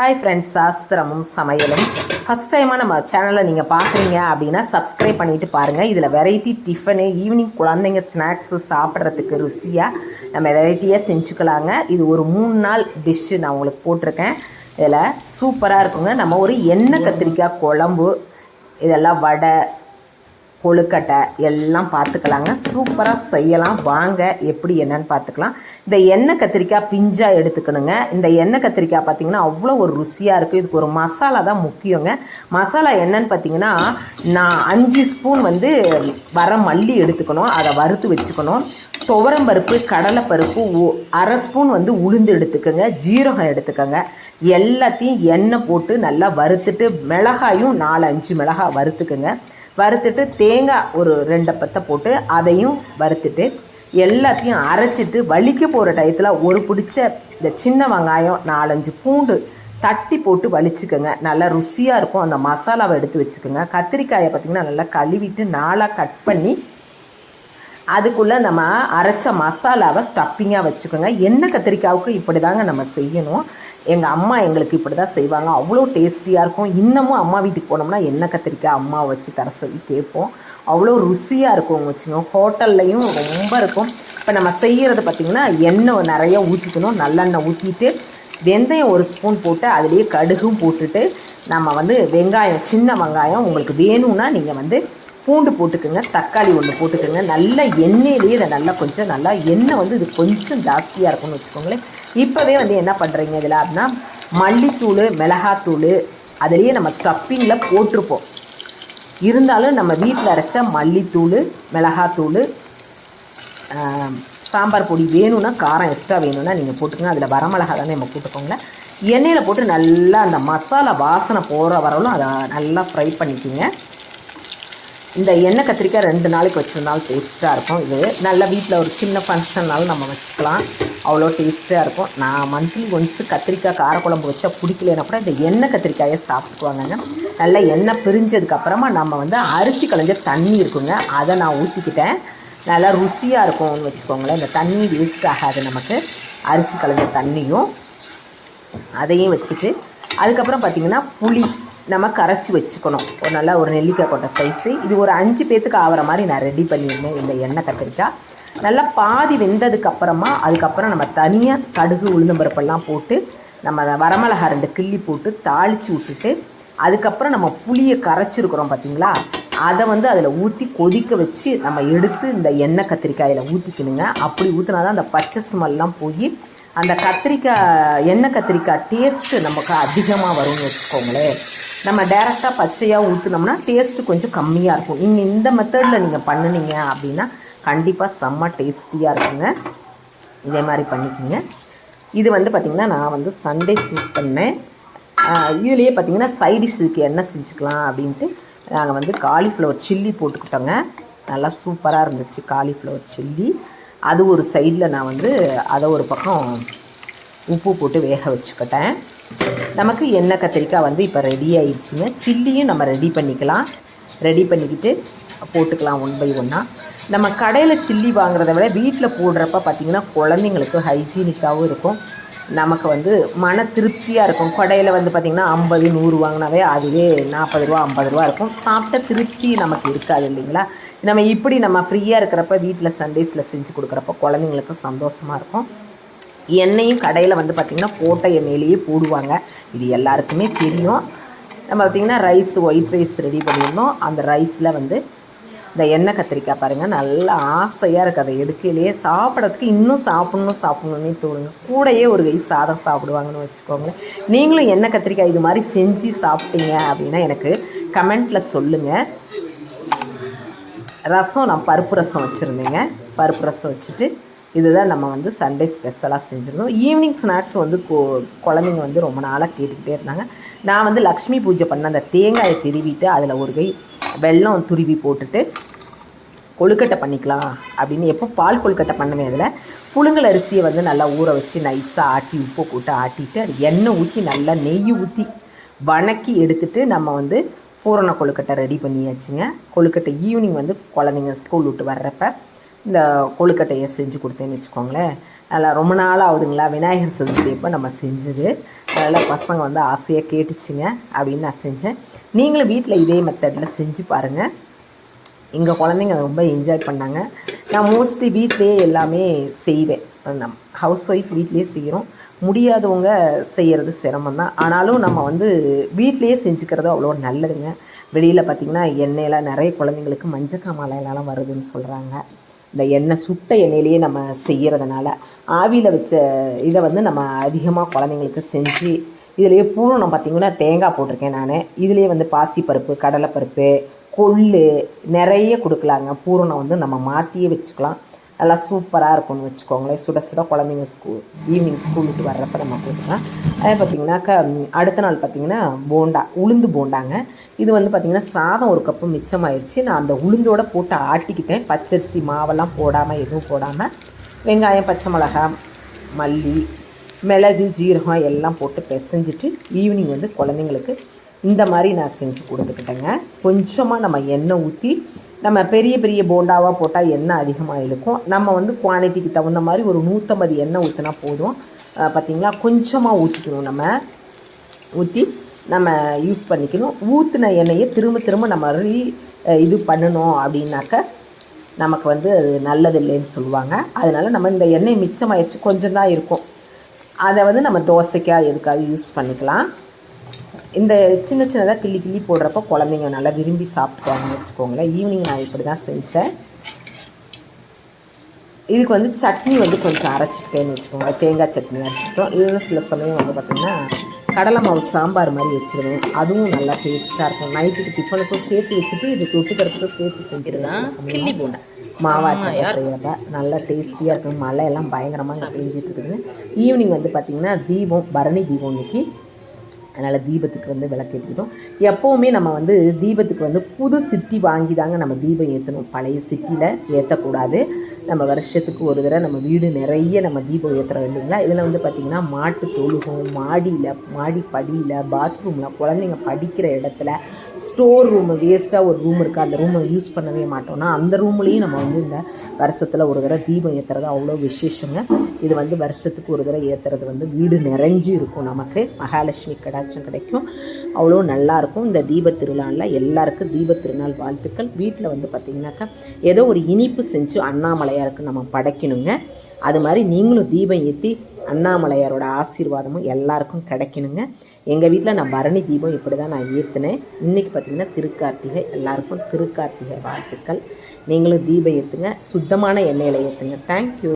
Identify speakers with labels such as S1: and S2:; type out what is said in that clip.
S1: Hi friends, சாஸ்திரமும் சமையலும் first டைமாக நம்ம சேனலில் நீங்கள் பார்க்குறீங்க அப்படின்னா சப்ஸ்கிரைப் பண்ணிவிட்டு பாருங்கள். இதில் வெரைட்டி டிஃபனு, ஈவினிங் குழந்தைங்க ஸ்நாக்ஸு சாப்பிட்றதுக்கு ருசியாக நம்ம வெரைட்டியாக செஞ்சுக்கலாங்க. இது ஒரு 3 நாள் டிஷ்ஷு நான் உங்களுக்கு போட்டிருக்கேன். இதில் சூப்பராக இருக்குங்க. நம்ம ஒரு எண்ணெய் கத்திரிக்காய் குழம்பு, இதெல்லாம் வடை, கொழுக்கட்டை எல்லாம் பார்த்துக்கலாங்க. சூப்பராக செய்யலாம். வாங்க எப்படி என்னன்னு பார்த்துக்கலாம். இந்த எண்ணெய் கத்திரிக்காய் பிஞ்சாக எடுத்துக்கணுங்க. இந்த எண்ணெய் கத்திரிக்காய் பார்த்திங்கன்னா அவ்வளோ ஒரு ருசியாக இருக்குது. இதுக்கு ஒரு மசாலா தான் முக்கியங்க. மசாலா என்னன்னு பார்த்திங்கன்னா, நான் 5 ஸ்பூன் வர மல்லி எடுத்துக்கணும். அதை வறுத்து வச்சுக்கணும். துவரம்பருப்பு, கடலைப்பருப்பு, அரை ஸ்பூன் உளுந்து எடுத்துக்கோங்க. ஜீரகம் எடுத்துக்கோங்க. எல்லாத்தையும் எண்ணெய் போட்டு நல்லா வறுத்துட்டு, மிளகாயும் 4-5 மிளகாய் வறுத்துக்குங்க. வறுத்துட்டு தேங்காய் ஒரு 2 பத்தை போட்டு அதையும் வறுத்துட்டு எல்லாத்தையும் அரைச்சிட்டு, வலிக்க போகிற டயத்தில் ஒரு பிடிச்ச இந்த சின்ன வெங்காயம், 4-5 பூண்டு தட்டி போட்டு வலிச்சுக்கோங்க. நல்லா ருசியாக இருக்கும். அந்த மசாலாவை எடுத்து வச்சுக்கோங்க. கத்திரிக்காயை பார்த்திங்கன்னா நல்லா கழுவிட்டு 4ஆக கட் பண்ணி அதுக்குள்ளே நம்ம அரைச்ச மசாலாவை ஸ்டப்பிங்காக வச்சுக்கோங்க. எண்ணெய் கத்திரிக்காவுக்கு இப்படி தாங்க நம்ம செய்யணும். எங்கள் அம்மா எங்களுக்கு இப்படி தான் செய்வாங்க. அவ்வளோ டேஸ்டியாக இருக்கும். இன்னமும் அம்மா வீட்டுக்கு போனோம்னா எண்ணெய் கத்திரிக்காய் அம்மாவை வச்சு தர சொல்லி கேட்போம். அவ்வளோ ருசியாக இருக்கும் வச்சுங்க. ஹோட்டல்லையும் ரொம்ப இருக்கும். இப்போ நம்ம செய்கிறது பார்த்திங்கன்னா, எண்ணெய் நிறைய ஊற்றிக்கணும். நல்லெண்ணெய் ஊற்றிட்டு வெந்தயம் 1 ஸ்பூன் போட்டு அதுலேயே கடுகும் போட்டுட்டு நம்ம வெங்காயம், சின்ன வெங்காயம் உங்களுக்கு வேணும்னா நீங்கள் பூண்டு போட்டுக்குங்க. தக்காளி 1 போட்டுக்குங்க. நல்ல எண்ணெயிலேயே இதை நல்லா எண்ணெய் இது கொஞ்சம் ஜாஸ்தியாக இருக்கும்னு வச்சுக்கோங்களேன். இப்போவே என்ன பண்ணுறீங்க இதில் அப்படின்னா, மல்லித்தூள், மிளகாத்தூள் அதுலேயே நம்ம ஸ்டப்பிங்கில் போட்டிருப்போம். இருந்தாலும் நம்ம வீட்டில் அரைச்ச மல்லித்தூள், மிளகாத்தூள், சாம்பார் பொடி வேணும்னா, காரம் எக்ஸ்ட்ரா வேணும்னா நீங்கள் போட்டுக்கோங்க. அதில் வரமிளகா தானே நம்ம போட்டுக்கோங்களேன். எண்ணெயில் போட்டு நல்லா அந்த மசாலா வாசனை போகிற வரலும் அதை நல்லா ஃப்ரை பண்ணிக்கோங்க. இந்த எண்ணெய் கத்திரிக்காய் 2 நாளைக்கு வச்சுருந்தாலும் டேஸ்ட்டாக இருக்கும். இது நல்லா வீட்டில் ஒரு சின்ன ஃபங்க்ஷன்னாலும் நம்ம வச்சுக்கலாம். அவ்வளோ டேஸ்ட்டாக இருக்கும். நான் மந்த்லி ஒன்ஸு கத்திரிக்காய் காரக்குழம்பு வச்சா பிடிக்கலன்னா கூட இந்த எண்ணெய் கத்திரிக்காயை சாப்பிட்டுக்குவாங்கங்க. நல்லா எண்ணெய் பிரிஞ்சதுக்கப்புறமா நம்ம அரிசி களைஞ்ச தண்ணி இருக்குங்க, அதை நான் ஊற்றிக்கிட்டேன். நல்லா ருசியாக இருக்கும்னு வச்சுக்கோங்களேன். இந்த தண்ணி வேஸ்ட் ஆகாது நமக்கு. அரிசி களைஞ்ச தண்ணியும் அதையும் வச்சுட்டு, அதுக்கப்புறம் பார்த்திங்கன்னா புளி நம்ம கரைச்சி வச்சுக்கணும். ஒரு நெல்லிக்காய் கொண்ட சைஸு. இது ஒரு 5 பேத்துக்கு ஆகிற மாதிரி நான் ரெடி பண்ணியிருந்தேன். இந்த எண்ணெய் கத்திரிக்காய் நல்லா பாதி வெந்ததுக்கப்புறமா அதுக்கப்புறம் நம்ம தனியாக கடுகு, உளுந்தம்பருப்பெல்லாம் போட்டு நம்ம வரமிளகா 2 கிள்ளி போட்டு தாளித்து விட்டுட்டு, அதுக்கப்புறம் நம்ம புளியை கரைச்சிருக்கிறோம் பார்த்திங்களா, அதை அதில் ஊற்றி கொதிக்க வச்சு நம்ம எடுத்து இந்த எண்ணெய் கத்திரிக்காயில் ஊற்றிக்கணுங்க. அப்படி ஊற்றினா தான் அந்த பச்சை ஸ்மெல்லாம் போய் அந்த எண்ணெய் கத்திரிக்காய் டேஸ்ட்டு நமக்கு அதிகமாக வரும்னு வச்சுக்கோங்களேன். நம்ம டேரெக்டாக பச்சையாக ஊற்றினோம்னா டேஸ்ட்டு கொஞ்சம் கம்மியாக இருக்கும். இந்த மெத்தடில் நீங்கள் பண்ணினீங்க அப்படின்னா கண்டிப்பாக செம்ம டேஸ்டியாக இருக்குங்க. இதே மாதிரி பண்ணிக்கோங்க. இது பார்த்திங்கன்னா நான் சண்டே சூட் பண்ணேன். இதுலேயே பார்த்திங்கன்னா சைடிஷ்ஷுக்கு என்ன செஞ்சுக்கலாம் அப்படின்ட்டு நாங்கள் காலிஃப்ளவர் சில்லி போட்டுக்கிட்டோங்க. நல்லா சூப்பராக இருந்துச்சு காலிஃப்ளவர் சில்லி. அது ஒரு சைடில் நான் அதை ஒரு பக்கம் உப்பு போட்டு வேக வச்சுக்கிட்டேன். நமக்கு எண்ணெய் கத்திரிக்காய் இப்போ ரெடி ஆயிடுச்சுங்க. சில்லியும் நம்ம ரெடி பண்ணிக்கலாம். ரெடி பண்ணிக்கிட்டு போட்டுக்கலாம் 1 பை 1. நம்ம கடையில் சில்லி வாங்குறத விட வீட்டில் போடுறப்ப பார்த்திங்கன்னா குழந்தைங்களுக்கு ஹைஜீனிக்காகவும் இருக்கும். நமக்கு மன திருப்தியாக இருக்கும். கடையில் பார்த்திங்கன்னா 50, 100 வாங்கினாவே அதுவே 40 ரூபா, 50 ரூபா இருக்கும். சாப்பிட்ட திருப்தி நமக்கு இருக்காது இல்லைங்களா. நம்ம இப்படி நம்ம ஃப்ரீயாக இருக்கிறப்ப வீட்டில் சண்டேஸில் செஞ்சு கொடுக்குறப்ப குழந்தைங்களுக்கும் சந்தோஷமாக இருக்கும். எண்ணெயும் கடையில் பார்த்திங்கன்னா போட்ட எண்ணெயிலேயே போடுவாங்க. இது எல்லாருக்குமே தெரியும். நம்ம பார்த்திங்கன்னா ஒயிட் ரைஸ் ரெடி பண்ணியிருந்தோம். அந்த ரைஸில் இந்த எண்ணெய் கத்திரிக்காய் பாருங்கள் நல்லா ஆசையாக இருக்குது. அதை எடுக்கையிலேயே சாப்பிட்றதுக்கு இன்னும் சாப்பிட்ணுன்னே தோணுங்க. கூடையே ஒரு கை சாதம் சாப்பிடுவாங்கன்னு வச்சுக்கோங்களேன். நீங்களும் எண்ணெய் கத்திரிக்காய் இது மாதிரி செஞ்சு சாப்பிட்டீங்க அப்படின்னா எனக்கு கமெண்ட்டில் சொல்லுங்கள். ரசம் நான் பருப்பு ரசம் வச்சுருந்தேங்க. பருப்பு ரசம் வச்சுட்டு இதுதான் நம்ம சண்டே ஸ்பெஷலாக செஞ்சுருந்தோம். ஈவினிங் ஸ்நாக்ஸ் குழந்தைங்க ரொம்ப நாளாக கேட்டுக்கிட்டே இருந்தாங்க. நான் லக்ஷ்மி பூஜை பண்ண அந்த தேங்காயை திருவிட்டு அதில் ஒரு கை வெல்லம் துருவி போட்டுட்டு கொழுக்கட்டை பண்ணிக்கலாம் அப்படின்னு எப்போ பால் கொழுக்கட்டை பண்ணுவேன். அதில் புழுங்கல் அரிசியை நல்லா ஊற வச்சு நைஸாக ஆட்டி உப்பு போட்டு ஆட்டிட்டு அது எண்ணெய் ஊற்றி நல்லா நெய் ஊற்றி வணக்கி எடுத்துகிட்டு நம்ம பூரண கொழுக்கட்டை ரெடி பண்ணியாச்சுங்க. கொழுக்கட்டை ஈவினிங் குழந்தைங்க ஸ்கூல் விட்டு வர்றப்ப இந்த கொழுக்கட்டையை செஞ்சு கொடுத்தேன்னு வச்சுக்கோங்களேன். நல்லா ரொம்ப நாள் ஆகுதுங்களா. விநாயகர் சதுர்த்தி அப்போ நம்ம செஞ்சது. அதனால் பசங்க வந்து ஆசையாக கேட்டுச்சுங்க அப்படின்னு நான் செஞ்சேன். நீங்களும் வீட்டில் இதே மெத்தடில் செஞ்சு பாருங்கள். எங்கள் குழந்தைங்க ரொம்ப என்ஜாய் பண்ணாங்க. நான் மோஸ்ட்லி வீட்லேயே எல்லாமே செய்வேன். ஹவுஸ் ஒய்ஃப் வீட்லேயே செய்கிறோம். முடியாதவங்க செய்கிறது சிரமம் தான். ஆனாலும் நம்ம வந்து வீட்லேயே செஞ்சுக்கிறது அவ்வளோ நல்லதுங்க. வெளியில் பார்த்திங்கன்னா எண்ணெயெலாம் நிறைய குழந்தைங்களுக்கு மஞ்சக்காமாலையெல்லாம் வருதுன்னு சொல்கிறாங்க. இந்த எண்ணெய் சுட்ட எண்ணெயிலேயே நம்ம செய்கிறதுனால ஆவியில் வச்ச இதை வந்து நம்ம அதிகமாக குழந்தைங்களுக்கு செஞ்சு இதிலேயே பூரணம் பார்த்திங்கன்னா தேங்காய் போட்டிருக்கேன் நான். இதிலேயே வந்து பாசிப்பருப்பு, கடலைப்பருப்பு, கொள்ளு நிறைய கொடுக்கலாங்க. பூரணம் வந்து நம்ம மாற்றியே வச்சுக்கலாம். நல்லா சூப்பராக இருக்கும்னு வச்சுக்கோங்களேன். சுட சுட குழந்தைங்க ஈவினிங் ஸ்கூலுக்கு வர்றப்போ நம்ம கொடுக்கலாம். அதே பார்த்திங்கனாக்கா அடுத்த நாள் பார்த்திங்கன்னா போண்டா, உளுந்து போண்டாங்க. இது வந்து பார்த்திங்கன்னா சாதம் ஒரு கப்பு மிச்சமாயிடுச்சு. நான் அந்த உளுந்தோடு போட்டு ஆட்டிக்கிட்டேன். பச்சரிசி மாவெல்லாம் போடாமல் எதுவும் போடாமல் வெங்காயம், பச்சை மிளகாய், மல்லி, மிளகு, ஜீரகம் எல்லாம் போட்டு பிசைஞ்சிட்டு ஈவினிங் வந்து குழந்தைங்களுக்கு இந்த மாதிரி நான் செஞ்சு கொடுத்துக்கிட்டேங்க. கொஞ்சமாக நம்ம எண்ணெய் ஊற்றி, நம்ம பெரிய பெரிய போண்டாவாக போட்டால் எண்ணெய் அதிகமாக இழுக்கும். நம்ம வந்து குவான்டிட்டிக்கு தகுந்த மாதிரி ஒரு 150 எண்ணெய் ஊற்றினா போதும். பார்த்திங்களா, கொஞ்சமாக ஊற்றிக்கணும். நம்ம ஊற்றி நம்ம யூஸ் பண்ணிக்கணும். ஊற்றின எண்ணெயை திரும்ப திரும்ப நம்ம இது பண்ணணும் அப்படின்னாக்க நமக்கு வந்து நல்லது இல்லைன்னு சொல்லுவாங்க. அதனால் நம்ம இந்த எண்ணெய் மிச்சமாகிடுச்சு, கொஞ்சம் தான் இருக்கும். அதை வந்து நம்ம தோசைக்காக எதுக்காக யூஸ் பண்ணிக்கலாம். இந்த சின்ன சின்னதாக கிள்ளி கிள்ளி போடுறப்போ குழந்தைங்க நல்லா விரும்பி சாப்பிட்டுக்குவாங்கன்னு வச்சுக்கோங்களேன். ஈவினிங் நான் இப்படி தான் செஞ்சேன். இதுக்கு வந்து சட்னி வந்து கொஞ்சம் அரைச்சிக்கிட்டேன்னு வச்சுக்கோங்க. தேங்காய் சட்னி அரைச்சிக்கிட்டோம். இல்லைன்னா சில சமயம் வந்து பார்த்திங்கன்னா கடலை மாவு சாம்பார் மாதிரி வச்சுருவேன். அதுவும் நல்லா டேஸ்ட்டாக இருக்கும். நைட்டுக்கு டிஃபனுக்கும் சேர்த்து வச்சுட்டு இது தொட்டுக்கிறதுக்கும் சேர்த்து செஞ்சுருவேன். கிள்ளி போண்டா மாவாட்டை செய்கிறத நல்லா டேஸ்டியாக இருக்கும். மழை எல்லாம் பயங்கரமாக பெஞ்சிட்டு இருக்குது. ஈவினிங் வந்து பார்த்திங்கன்னா தீபம், பரணி தீபம் இன்றைக்கி. அதனால் தீபத்துக்கு வந்து விளக்கேற்றிக்கிட்டோம். எப்போவுமே நம்ம வந்து தீபத்துக்கு வந்து புது சிட்டி வாங்கி தாங்க நம்ம தீபம் ஏற்றணும். பழைய சிட்டியில் ஏற்றக்கூடாது. நம்ம வருஷத்துக்கு ஒரு தடவை நம்ம வீடு நிறைய நம்ம தீபம் ஏற்றுறோம் இல்லைங்களா. இதில் வந்து பார்த்திங்கன்னா மாட்டு தொழுகம், மாடியில், மாடி படியில், பாத்ரூமில், குழந்தைங்க படிக்கிற இடத்துல, ஸ்டோர் ரூமு வேஸ்ட்டாக ஒரு ரூம் இருக்குது, அந்த ரூமை யூஸ் பண்ணவே மாட்டோம்னா அந்த ரூம்லேயும் நம்ம வந்து இந்த வருஷத்தில் ஒரு தடவை தீபம் ஏற்றுறது அவ்வளோ விசேஷங்க. இது வந்து வருஷத்துக்கு ஒரு தடவை ஏற்றுறது வந்து வீடு நிறைஞ்சு இருக்கும். நமக்கு மகாலட்சுமி கடாட்சம் கிடைக்கும். அவ்வளோ நல்லாயிருக்கும். இந்த தீபத் திருநாளில் எல்லாருக்கும் தீபத் திருநாள் வாழ்த்துக்கள். வீட்டில் வந்து பார்த்திங்கனாக்கா ஏதோ ஒரு இனிப்பு செஞ்சு அண்ணாமலையாருக்கு நம்ம படைக்கணுங்க. அது மாதிரி நீங்களும் தீபம் ஏற்றி அண்ணாமலையாரோட ஆசீர்வாதமும் எல்லாருக்கும் கிடைக்கணுங்க. எங்கள் வீட்டில் நான் பரணி தீபம் இப்படி தான் நான் ஏற்றினேன். இன்றைக்கி பார்த்திங்கன்னா திருக்கார்த்திகை. எல்லாருக்கும் திருக்கார்த்திகை வாழ்த்துக்கள். நீங்களும் தீபம் ஏற்றுங்க. சுத்தமான எண்ணெயில் ஏற்றுங்க. தேங்க்யூ.